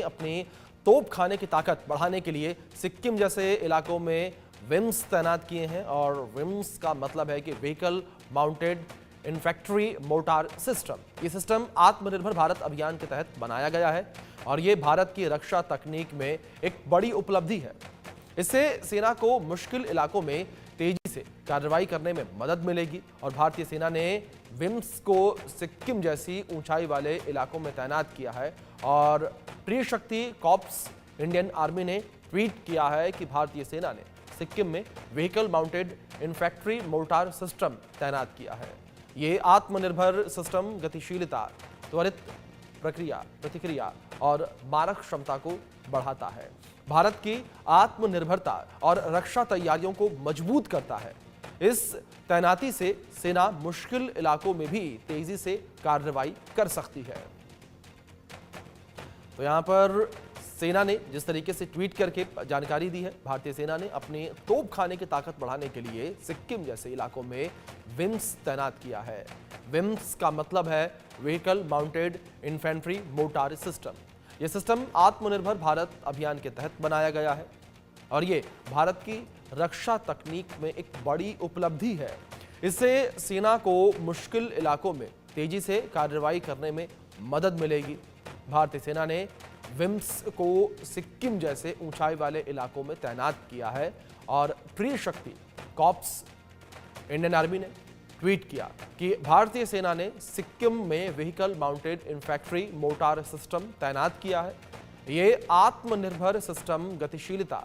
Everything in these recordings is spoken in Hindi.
अपनी तोप खाने की ताकत बढ़ाने के लिए सिक्किम जैसे इलाकों में विम्स तैनात किए हैं। और विम्स का मतलब है कि व्हीकल माउंटेड इन्फैक्ट्री मोर्टार सिस्टम। ये सिस्टम आत्मनिर्भर भारत अभियान के तहत बनाया गया है और ये भारत की रक्षा तकनीक में एक बड़ी उपलब्धि है। इससे सेना को मुश्किल इलाकों में तेजी से कार्रवाई करने में मदद मिलेगी। और भारतीय सेना ने विम्स को सिक्किम जैसी ऊंचाई वाले इलाकों में तैनात किया है। और त्रिशक्ति कॉर्प्स इंडियन आर्मी ने ट्वीट किया है कि भारतीय सेना ने सिक्किम में व्हीकल माउंटेड इन्फैक्ट्री मोर्टार सिस्टम तैनात किया है। ये आत्मनिर्भर सिस्टम गतिशीलता, त्वरित प्रतिक्रिया और मारक क्षमता को बढ़ाता है, भारत की आत्मनिर्भरता और रक्षा तैयारियों को मजबूत करता है। इस तैनाती से सेना मुश्किल इलाकों में भी तेजी से कार्रवाई कर सकती है। तो यहां पर सेना ने जिस तरीके से ट्वीट करके जानकारी दी है, भारतीय सेना ने अपनी तोप खाने की ताकत बढ़ाने के लिए सिक्किम जैसे इलाकों में विम्स तैनात किया है। विम्स का मतलब है vehicle mounted infantry mortar system. यह सिस्टम आत्मनिर्भर भारत अभियान के तहत बनाया गया है और ये भारत की रक्षा तकनीक में एक बड़ी उपलब्धि है। इससे सेना को मुश्किल इलाकों में तेजी से कार्रवाई करने में मदद मिलेगी। भारतीय सेना ने विम्स को सिक्किम जैसे ऊंचाई वाले इलाकों में तैनात किया है। और त्रिशक्ति कॉर्प्स इंडियन आर्मी ने ट्वीट किया कि भारतीय सेना ने सिक्किम में व्हीकल माउंटेड इन्फैक्ट्री मोर्टार सिस्टम तैनात किया है। ये आत्मनिर्भर सिस्टम गतिशीलता,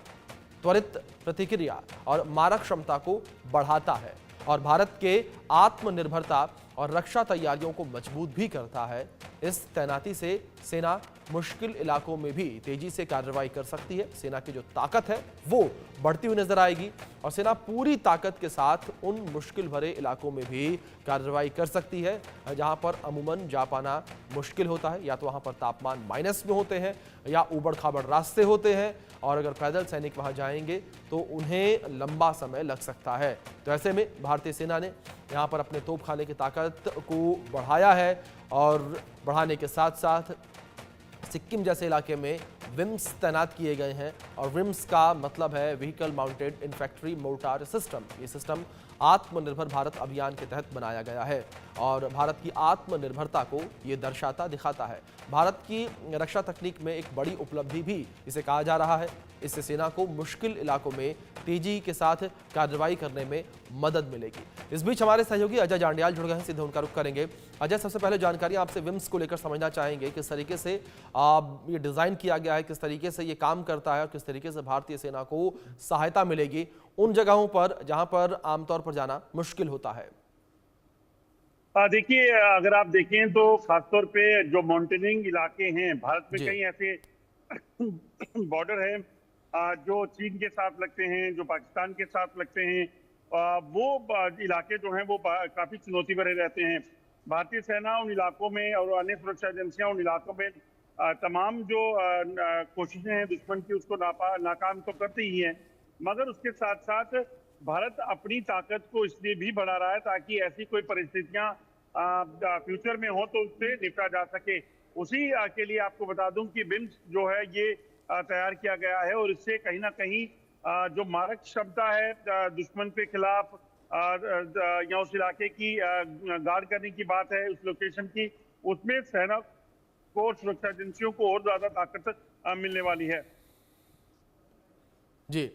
त्वरित प्रतिक्रिया और मारक क्षमता को बढ़ाता है और भारत के आत्मनिर्भरता और रक्षा तैयारियों को मजबूत भी करता है। इस तैनाती से सेना मुश्किल इलाकों में भी तेजी से कार्रवाई कर सकती है। सेना की जो ताकत है वो बढ़ती हुई नजर आएगी और सेना पूरी ताकत के साथ उन मुश्किल भरे इलाकों में भी कार्रवाई कर सकती है जहां पर अमूमन जा पाना मुश्किल होता है। या तो वहां पर तापमान माइनस में होते हैं या उबड़ खाबड़ रास्ते होते हैं और अगर पैदल सैनिक वहां जाएंगे तो उन्हें लंबा समय लग सकता है। तो ऐसे में भारतीय सेना ने यहाँ पर अपने तोपखाने की ताकत को बढ़ाया है और बढ़ाने के साथ साथ सिक्किम जैसे इलाके में विम्स तैनात किए गए हैं। और विम्स का मतलब है व्हीकल माउंटेड इन्फैक्ट्री मोर्टार सिस्टम। ये सिस्टम आत्मनिर्भर भारत अभियान के तहत बनाया गया है और भारत की आत्मनिर्भरता को ये दर्शाता दिखाता है। भारत की रक्षा तकनीक में एक बड़ी उपलब्धि भी इसे कहा जा रहा है। इससे सेना को मुश्किल इलाकों में तेजी के साथ कार्रवाई करने में मदद मिलेगी। इस बीच हमारे सहयोगी अजय जांडियाल जुड़ गए हैं, सीधे उनका रुख करेंगे। अजय, सबसे पहले जानकारी आपसे विम्स को लेकर समझना चाहेंगे, किस तरीके से ये डिजाइन किया गया है, किस तरीके से ये काम करता है और किस तरीके से भारतीय सेना को सहायता मिलेगी उन जगहों पर जहां पर आमतौर पर जाना मुश्किल होता है। देखिए, अगर आप देखें तो खासतौर पे जो माउंटेनिंग इलाके हैं भारत में, कई ऐसे बॉर्डर हैं जो चीन के साथ लगते हैं, जो पाकिस्तान के साथ लगते हैं। वो इलाके जो हैं वो काफी चुनौती भरे रहते हैं। भारतीय सेना उन इलाकों में और अन्य सुरक्षा एजेंसियां उन इलाकों में तमाम जो कोशिशें हैं दुश्मन की उसको नाकाम तो करती ही हैं, मगर उसके साथ साथ भारत अपनी ताकत को इसलिए भी बढ़ा रहा है ताकि ऐसी कोई परिस्थितियां फ्यूचर में हो तो उससे निपटा जा सके। उसी के लिए आपको बता दूं कि विम्स जो है ये तैयार किया गया है और इससे कहीं ना कहीं जो मारक क्षमता है दुश्मन के खिलाफ या उस इलाके की गार्ड करने की बात है, उस लोकेशन की, उसमें सेना को, सुरक्षा एजेंसियों को और ज्यादा ताकत मिलने वाली है। जी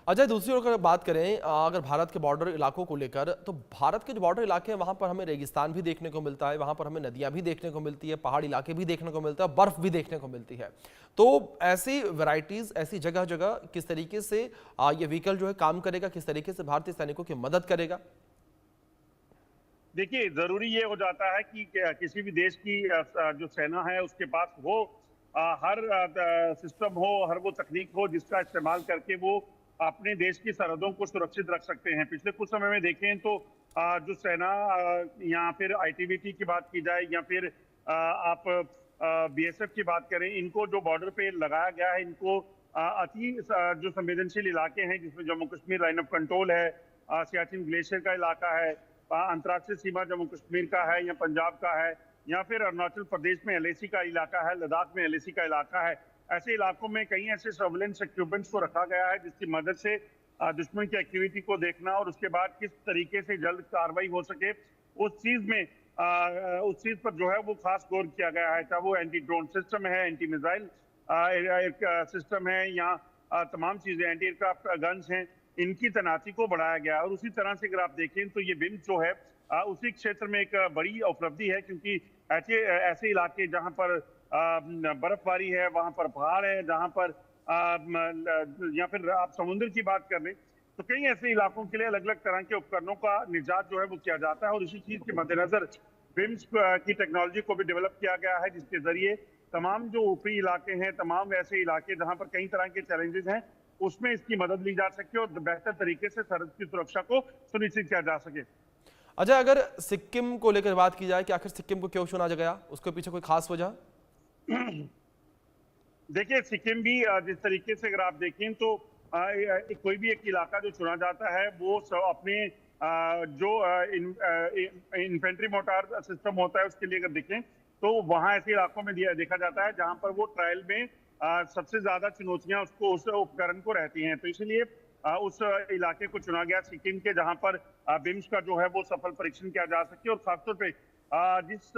अजय, दूसरी ओर अगर बात करें अगर भारत के बॉर्डर इलाकों को लेकर, तो भारत के जो बॉर्डर इलाके हैं वहां पर हमें रेगिस्तान भी देखने को मिलता है, वहां पर हमें नदियां भी देखने को मिलती है, पहाड़ इलाके भी देखने को मिलता है, बर्फ भी देखने को मिलती है। तो ऐसी वैरायटीज, ऐसी जगह जगह किस तरीके से ये व्हीकल जो है काम करेगा, किस तरीके से भारतीय सैनिकों की मदद करेगा? देखिए, जरूरी ये हो जाता है कि किसी भी देश की जो सेना है उसके पास वो हर सिस्टम हो, हर वो तकनीक हो जिसका इस्तेमाल करके वो अपने देश की सरहदों को सुरक्षित रख सकते हैं। पिछले कुछ समय में देखें तो जो सेना या फिर आईटीबीपी की बात की जाए या फिर आप बीएसएफ की बात करें, इनको जो बॉर्डर पे लगाया गया है, इनको अति जो संवेदनशील इलाके हैं जिसमें Jammu Kashmir line of control है, सियाचिन ग्लेशियर का इलाका है, अंतर्राष्ट्रीय सीमा जम्मू कश्मीर का है या पंजाब का है, या फिर अरुणाचल प्रदेश में एलएसी का इलाका है, लद्दाख में एलएसी का इलाका है। ऐसे इलाकों में कई ऐसे सर्वेलेंस इक्विपमेंट्स को रखा गया है जिसकी मदद से दुश्मन की एक्टिविटी को देखना और उसके बाद किस तरीके से जल्द कार्रवाई हो सके उस चीज पर जो है वो खास गौर किया गया है। चाहे वो एंटी ड्रोन सिस्टम है, एंटी मिसाइल सिस्टम है या तमाम चीजें, एंटी एयरक्राफ्ट गन्स हैं, इनकी तैनाती को बढ़ाया गया। और उसी तरह से अगर आप देखें तो ये विम्स जो है उसी क्षेत्र में एक बड़ी उपलब्धि है, क्योंकि ऐसे इलाके जहां पर बर्फबारी है, वहां पर पहाड़ है, जहां पर या फिर आप समुद्र की बात कर लें तो कई ऐसे इलाकों के लिए अलग अलग तरह के उपकरणों का निजात जो है वो किया जाता है। और इसी चीज के मद्देनजर विम्स की टेक्नोलॉजी को भी डेवलप किया गया है, जिसके जरिए तमाम जो ऊपरी इलाके हैं, तमाम ऐसे इलाके जहां पर कई तरह के चैलेंजेस हैं, उसमें इसकी मदद ली जा सके और बेहतर तरीके से सरहद की सुरक्षा को सुनिश्चित किया जा सके। अजय, अगर सिक्किम को लेकर बात की जाए कि आखिर सिक्किम को क्यों चुना गया, उसके पीछे कोई खास वजह? देखिए, सिक्किम भी जिस तरीके से अगर आप देखें तो कोई भी एक इलाका जो चुना जाता है वो अपने जो इन्फेंट्री मोटार सिस्टम होता है उसके लिए अगर देखें तो वहां ऐसे इलाकों में देखा जाता है जहां पर वो ट्रायल में सबसे ज्यादा चुनौतियां उसको उस उपकरण को रहती हैं। तो इसलिए उस इलाके को चुना गया सिक्किम के, जहां पर विम्स का जो है वो सफल परीक्षण किया जा सके। और खासतौर पे जिस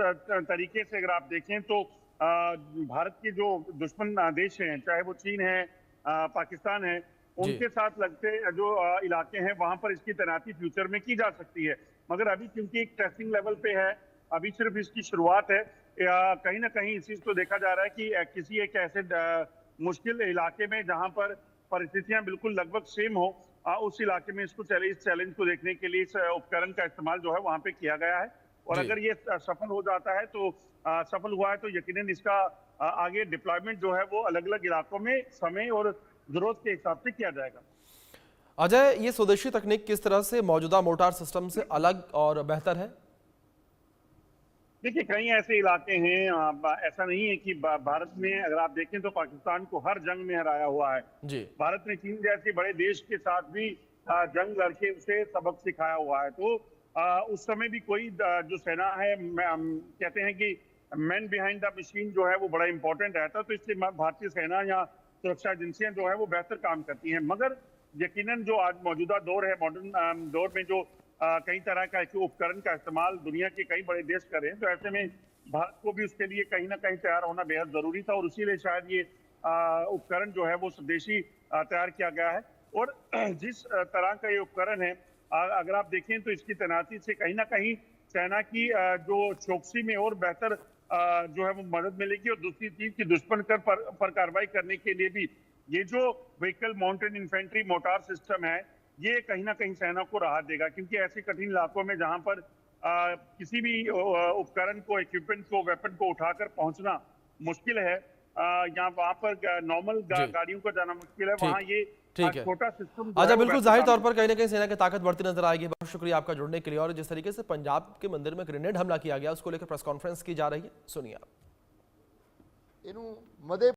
तरीके से अगर आप देखें तो भारत के जो दुश्मन देश हैं, चाहे वो चीन है, पाकिस्तान है, उनके साथ लगते जो इलाके हैं वहां पर इसकी तैनाती फ्यूचर में की जा सकती है। मगर अभी क्योंकि एक टेस्टिंग लेवल पे है, अभी सिर्फ इसकी शुरुआत है, कहीं ना कहीं इस चीज को देखा जा रहा है कि किसी एक ऐसे मुश्किल इलाके में जहां पर परिस्थितियां बिल्कुल लगभग सेम हो, उस इलाके में इसको इस चैलेंज को देखने के लिए इस उपकरण का इस्तेमाल जो है वहां पे किया गया है। और अगर ये सफल हो जाता है तो सफल हुआ है तो यकीनन इसका आगे डिप्लॉयमेंट जो है वो अलग अलग इलाकों में समय और जरूरत के हिसाब से किया जाएगा। अजय, ये स्वदेशी तकनीक किस तरह से मौजूदा मोर्टार सिस्टम से अलग और बेहतर है? देखिए, कई ऐसे इलाके हैं, ऐसा नहीं है कि भारत में अगर आप देखें तो पाकिस्तान को हर जंग में हराया हुआ है जी। भारत ने चीन जैसे बड़े देश के साथ भी जंग लड़के उसे सबक सिखाया हुआ है। तो उस समय भी कोई जो सेना है, कहते हैं कि मैन बिहाइंड द मशीन जो है वो बड़ा इंपॉर्टेंट रहता है। तो इसलिए भारतीय सेना या सुरक्षा एजेंसियां जो है वो बेहतर काम करती हैं। मगर यकीनन जो आज मौजूदा दौर है, मॉडर्न दौर में जो कई तरह का उपकरण का इस्तेमाल दुनिया के कई बड़े देश कर रहे हैं, तो ऐसे में भारत को भी उसके लिए कहीं ना कहीं तैयार होना बेहद जरूरी था। और इसीलिए शायद ये उपकरण जो है वो स्वदेशी तैयार किया गया है। और जिस तरह का ये उपकरण है, अगर आप देखें तो इसकी तैनाती से कहीं ना कहीं सेना की जो चौकसी में और बेहतर जो है वो मदद मिलेगी। और दूसरी चीज की दुश्मन पर कार्रवाई करने के लिए भी ये जो vehicle mounted infantry motor system है, ये कहीं ना कहीं सेना को राहत देगा। क्योंकि ऐसे कठिन इलाकों में जहां पर किसी भी उपकरण को, इक्विपमेंट को, वेपन को उठाकर पहुंचना मुश्किल है, या वहां पर नॉर्मल गाड़ियों को जाना मुश्किल है, वहां ये छोटा सिस्टम। अच्छा, बिल्कुल जाहिर तौर पर कहीं ना कहीं सेना की ताकत बढ़ती नजर आएगी। बहुत शुक्रिया आपका जुड़ने के लिए। और जिस तरीके से पंजाब के मंदिर में ग्रेनेड हमला किया गया, उसको लेकर प्रेस कॉन्फ्रेंस की जा रही है, सुनिए आप।